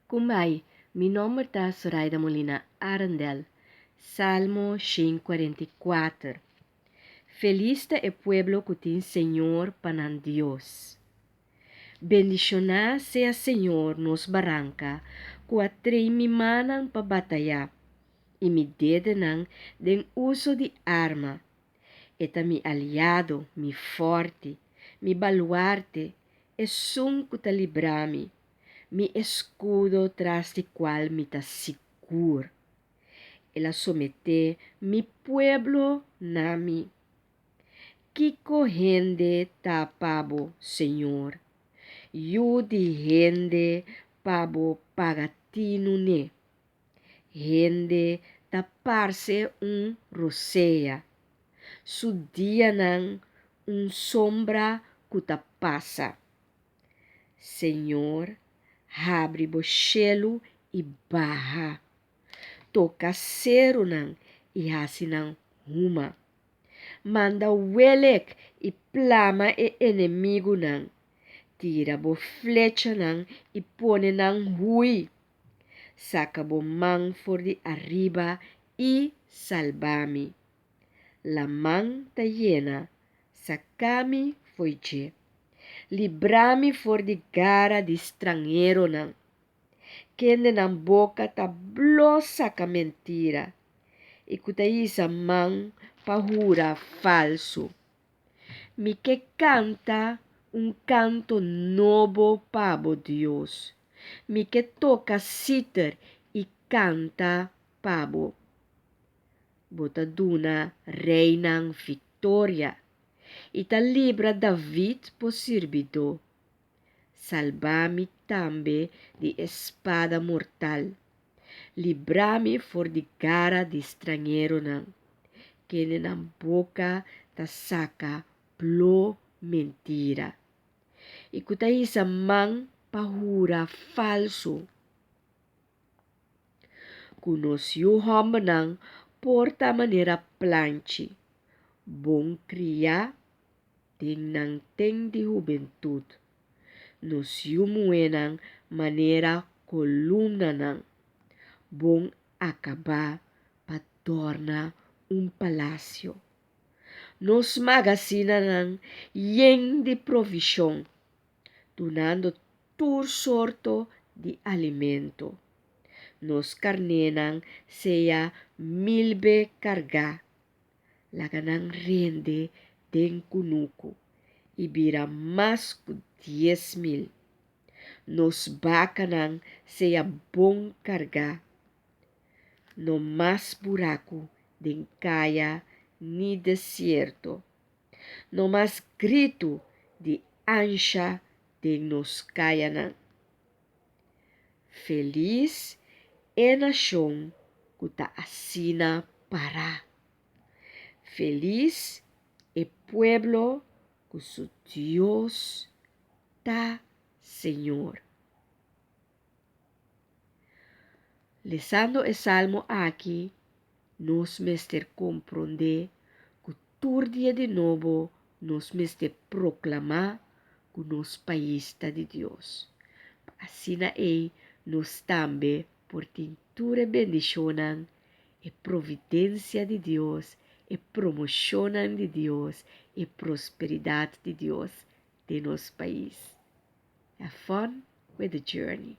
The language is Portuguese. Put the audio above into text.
Kumbay, mi nome é Zoraida Molina Arandel, Salmo 144. Feliz é o pueblo que tem Senhor panan Deus. Bendicionar seja Senhor nos barranca, que atrei mi manan pa batalhar, e me dedenang den uso de arma. Eta mi aliado, mi forte, mi baluarte, e sun que ta librami, mi escudo tras de qual me ta seguro. Ela somete mi pueblo nami. Que corrende ta pabo, Senhor. Yudi rende pabo pagatino ne. Rende taparse roceia. Su dia nang sombra que passa. Senhor, abre bochelo e barra. Toca cero nang e hasinang ruma. Manda welek e plama e inimigo nang. Tira bo flecha nang e pone nang hui. Saca bo man for de arriba e salvami. La man ta llena, sacami foi je. Librami for de gara de estrangeiro nang. Kende nang boca ta blosaca mentira. E kutaisa man pahura falso. Mi que canta canto novo pabo Deus. Mi que toca citer e canta pabo. Botaduna reinang victoria. E ta libra David po servidor. Salvami tambe de espada mortal. Librami for de cara de estrangeiro nang. Que na boca ta saca plo mentira. E kutaisa mang pahura falso. Conosceu homem nang porta maneira planche. Bom criar tem de juventude. Nosiu muenang maneira coluna nang. Bom acabar pa torna palácio. Nos magazina nang yen de provisão, donando tur sorto de alimento. Nos carnenang seja milbe carga. Laganang rende den kunuko e vira mais que 10,000. Nos bacanang seja bom carga. No mais buraco den caia ni deserto. No mais grito de ancha de nos caianang. Feliz é nação que ta assina para. Feliz é pueblo que su Dios ta Senhor. Lesando o salmo aqui, nos mester compreender que todo dia de novo nos mester proclamar que nos país está de Deus. Assim nos também por tintura bendicionam e providência de Deus, e promocionam de Deus, e prosperidade de Deus de nosso país. Have fun with the journey.